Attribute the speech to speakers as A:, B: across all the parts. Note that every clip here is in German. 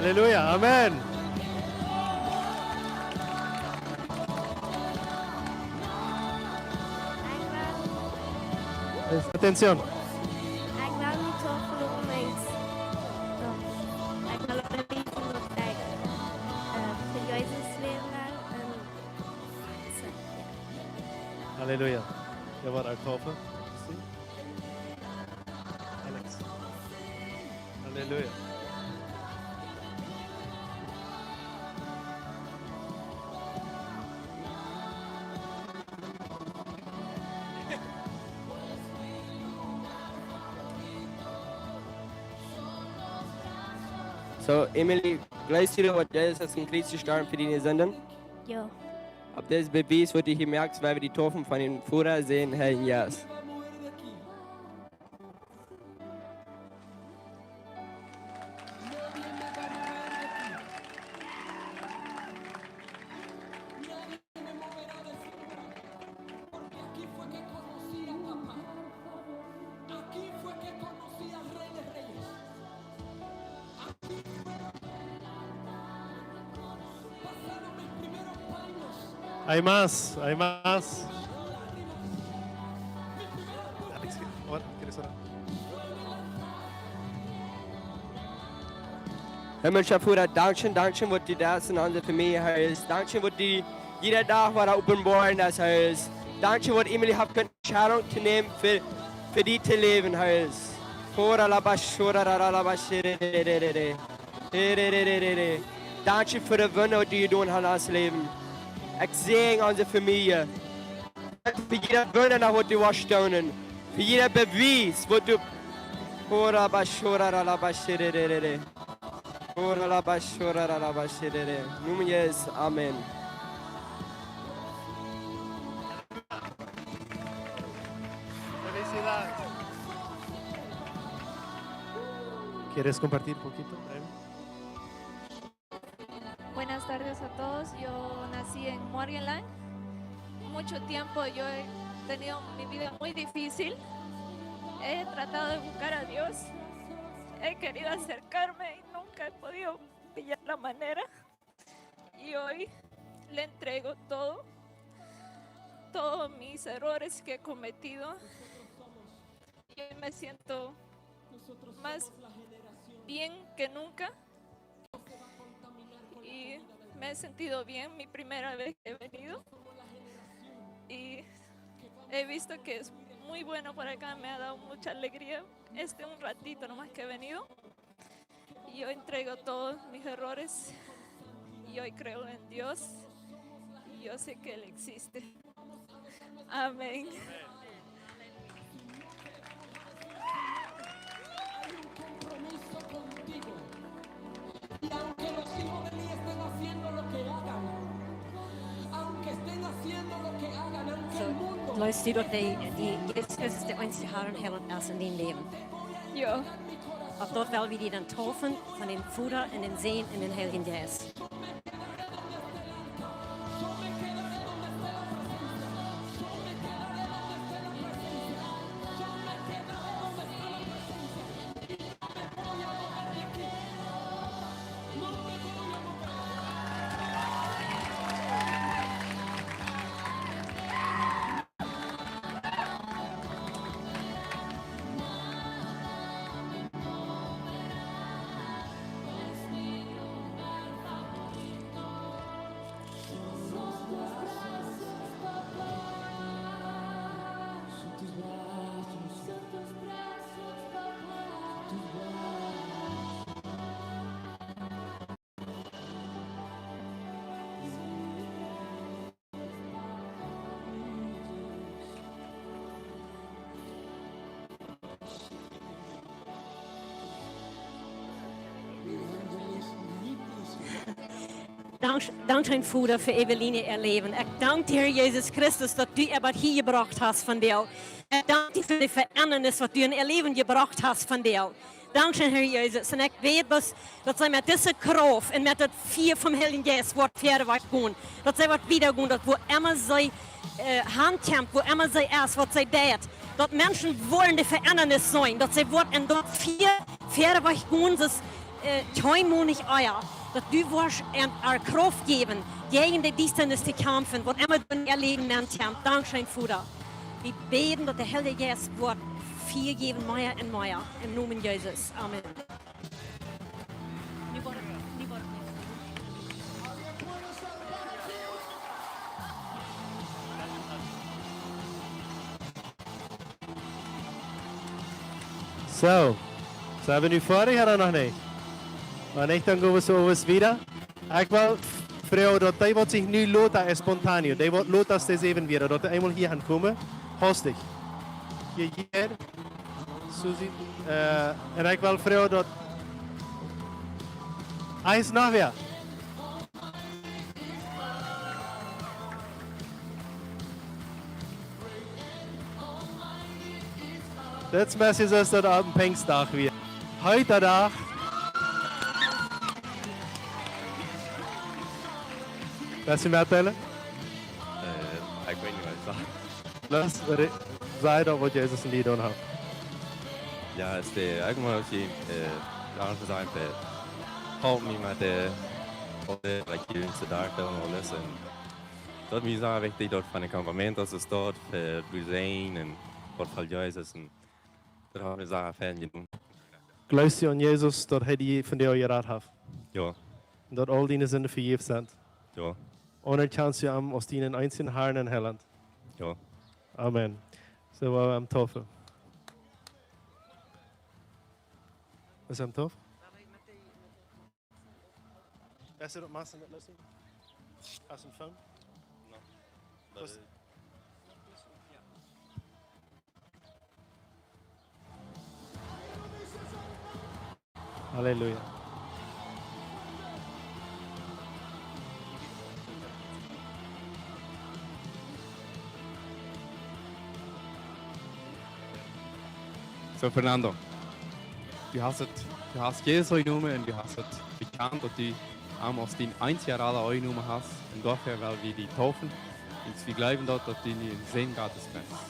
A: Halleluja, Amen. Atención.
B: Agora me toco no momento. Agora me toco no tag. Filhões Israel.
A: Halleluja. Wer war der Taufe? Alex. Halleluja.
C: So, Emily, glaubst du, was Jesus in Christus gestorben für deine Sünden?
B: Ja.
C: Ob das Beweis, was du hier merkst, weil wir die Taufen von den Führern sehen, Herrn Jesus.
A: Hay más, hay más. Alex, ¿quieres orar?
C: Himmlischer Vater, Dankeschön, was du das in unserer Familie hast. Dankeschön, was du jeder Tag war offenbaren das hast. Dankeschön, was Emily hat können, Entscheidung zu nehmen für die zu leben hast. Dankeschön für die Wunder, die du tun hast als Leben. Ich segne unsere Familie. Für jeder Wunder, nach was du warst, für jeder Beweis, was du. Nun yes, Amen.
A: Felicidad. ¿Quieres compartir un poquito?
D: Buenas tardes a todos. Yo nací en Morganland. Mucho tiempo yo he tenido mi vida muy difícil. He tratado de buscar a Dios. He querido acercarme y nunca he podido pillar la manera. Y hoy le entrego todos mis errores que he cometido. Y hoy me siento más bien que nunca. Y me he sentido bien, mi primera vez que he venido. Y he visto que es muy bueno por acá, me ha dado mucha alegría. Un ratito nomás que he venido. Y yo entrego todos mis errores. Y hoy creo en Dios. Y yo sé que Él existe. Amén.
E: Y aunque los hijos de Eli estén haciendo lo que hagan, aunque estén haciendo lo que hagan, aunque el mundo...
F: Glaubst du, dass Jesus Christus der einzige Herr und Heiland ist in deinem Leben?
D: Ja.
F: Auf dort wollen wir dir dann taufen von dem Vater in den Sehen in den Heiligen Geist. Dank dein Vater für Eveline ihr Leben. Ich danke dir, Herr Jesus Christus, dass du etwas hier gebracht hast von dir. Ich danke dir für die Verändernis, was du in ihr Leben gebracht hast von dir. Danke, Herr Jesus. Und ich weiß, dass sie mit dieser Kraft und mit dem Vier vom Heiligen Geist wird verweit gehen. Dass sie wird wieder gehen, dass wo immer sie handkämpft, wo immer sie ist, was sie tut. Dass Menschen wollen die Verändernis sein. Dass sie wird in dort vier verweit gehen, Teumonig Eier, dass du wirst Kraft geben, gegen die Distanz zu kämpfen, was immer du erleben kannst. Dankeschön, Vater. Wir beten, dass der Heilige Geist wird viel geben, mehr und mehr. Im Namen Jesus. Amen.
A: So, zijn we nu ferdig of nog niet? Maar niet, dan gaan we zo eens weer. Ik wil vragen dat hij wat zich nu laten spontaan. Hij wordt laten steeds even weer. Dat hij eenmaal hier gaan komen. Hostig. Hier. Susie. En ik wil vragen dat... Hij is nog weer. Dit message is dat op een Pinkstdag weer. Heute dag. Wat je mij vertellen?
G: Ik weet niet wat ik
A: Lass, zei dat wat Jezus in die doen heeft.
G: Ja, ik moet ook zien, laten zijn dat help me met de jullie te daar filmen en lessen. Dat is zo wichtig dat van een kampement als het staat voor zijn en wat van Jezus en dat hebben we zo fijn gedaan.
A: Geloof je aan Jezus dat hij die van jou geraad heeft?
G: Ja,
A: Dat al die zinnen vergeven zijn.
G: ja,
A: Onderkant je hem als die in einzigen Herrn en Heiland.
G: ja.
A: Amen. Zo waren we hem tof. Is hem tof? Is er op massa net luisteren? Als een film? Halleluja.
H: So Fernando, du hast Jesus genommen und du hast es bekannt, dass du aus den 1 Jahr alle genommen hast und dafür, weil wir die taufen und wir glauben dort, dass du in den Sinn Gottes bist.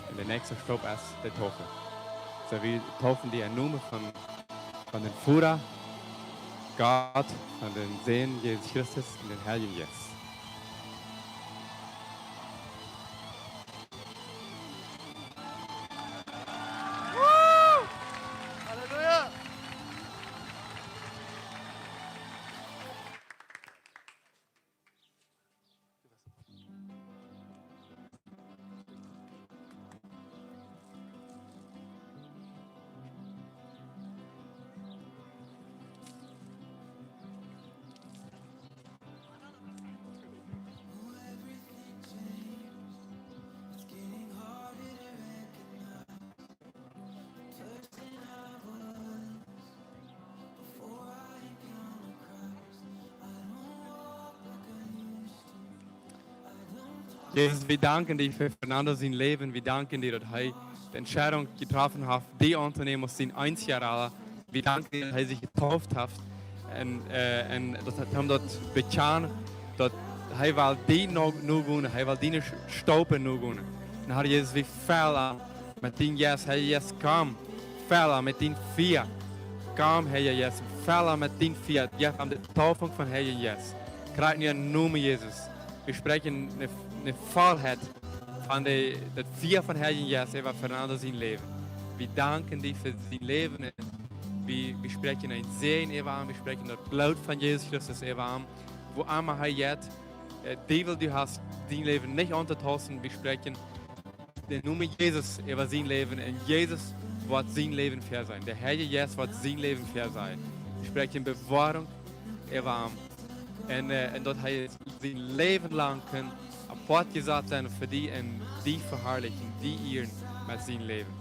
H: Und der nächste Stopp ist der Taufe. So wir taufen die in Namen von dem Vater, Gott, von dem Sohn Jesus Christus und dem Heiligen Geist.
A: Halleluja.
H: Jesus, wir danken dir für Fernando sein Leben. Wir danken dir, dass er die Entscheidung getroffen hat, die Unternehmen aus den 1 Jahr alt. Wir danken dir, dass er sich getauft hat. Und das hat ihm dort bekannt, dass er will die nur gehen, er will die Stauben nur gehen. Und Herr Jesus, wir fällen mit den Yes, Herr Jesus, komm, fällen mit den 4. Komm, Herr Jesus, fällen mit den 4. Ja, an der Taufung von Herr Jesus. Krijg nu een noem, Jesus. Wir sprechen eine Vollheit von der 4 von Herrn Jesus über Fernando sein Leben. Wir danken dir für sein Leben. Wir sprechen ein Sehen über ihn. Wir sprechen das Blut von Jesus Christus über ihn. Wo immer er jetzt, Devil, du hast dein Leben nicht untertausend. Wir sprechen den Namen Jesus über sein Leben. Und Jesus wird sein Leben fair sein. Der Herr Jesus wird sein Leben fair sein. Wir sprechen Bewahrung über ihn. En dat hij zijn leven lang kan apart gezet zijn voor die en die verheerlijking, die eer met zijn leven.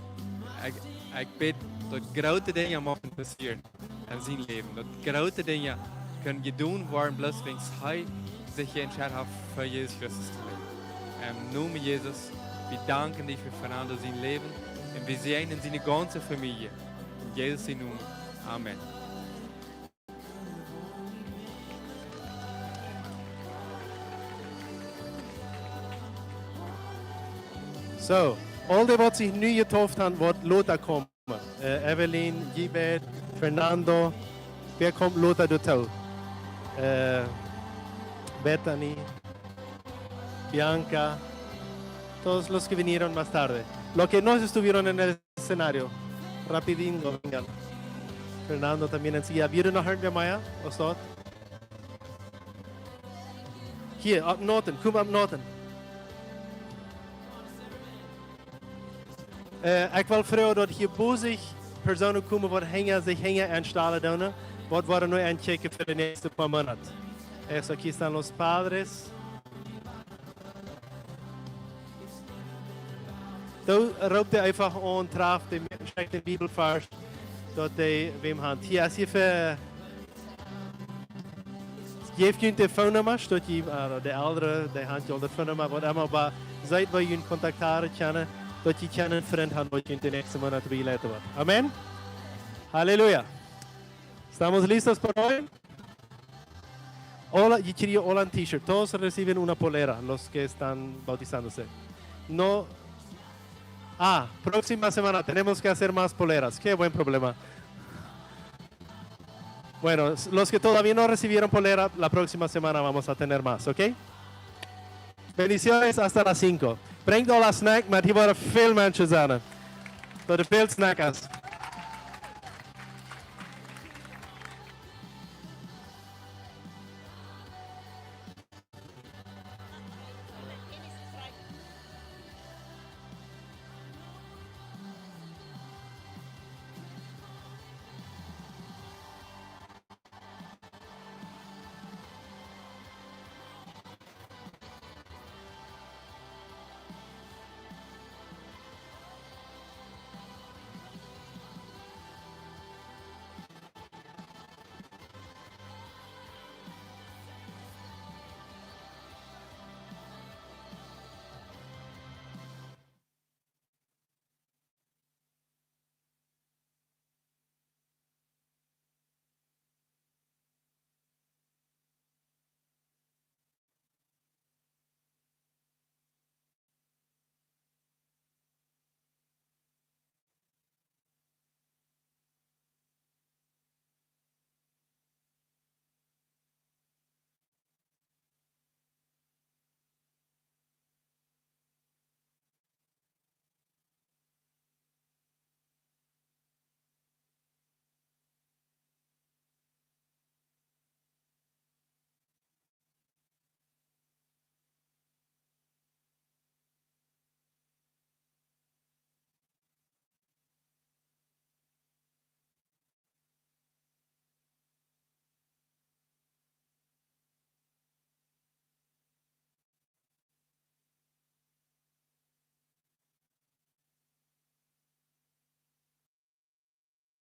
H: Ik bid dat grote dingen mogen passeren in zijn leven. Dat grote dingen kunnen gedaan worden, bloos wanneer hij zich geëntscheid heeft voor Jezus Christus te leven. En noemen Jezus, we danken dir voor Fernando zijn leven en we zijn in zijn ganze familie. In Jezus zijn naam. Amen.
A: So, all die wat zich nu getauft haben, wordt later kommen. Evelyn, Gibet, Fernando, Wer kommt Lothar Dutel? Bethany, Bianca, todos los que vinieron más tarde. Los que no estuvieron en el escenario, rapidinho, vengan. Fernando también enseguida. Wil je nog hard bij Maya? Of dat? Hier, op Noten. Kom op Noten. Ik wil vragen dat hier boze personen komen wat zich hingen en stalen doen. Wat worden nu aan checken voor de nächste paar Monate. Eso, aquí están los padres. Då roept hij einfach aan, traf de schrijft de Bibelvers dat hij wem hand. Hier, als je voor geef je een telefoonnummer, dat je de oudere, de handje telefoonnummer, wat allemaal, maar zijt waar je contacteren kennen, dat je een vriend had wat je in de nächste maand bijleiden wordt. Amen. Halleluja. ¿Estamos listos para hoy? Hola, yo quería hola un t-shirt. Todos reciben una polera, los que están bautizándose. No. Próxima semana tenemos que hacer más poleras. Qué buen problema. Bueno, los que todavía no recibieron polera, la próxima semana vamos a tener más, ¿ok? Bendiciones hasta las 5. Brengt alla snack, maar die waren veel mensen aan. Tot de veel snackers.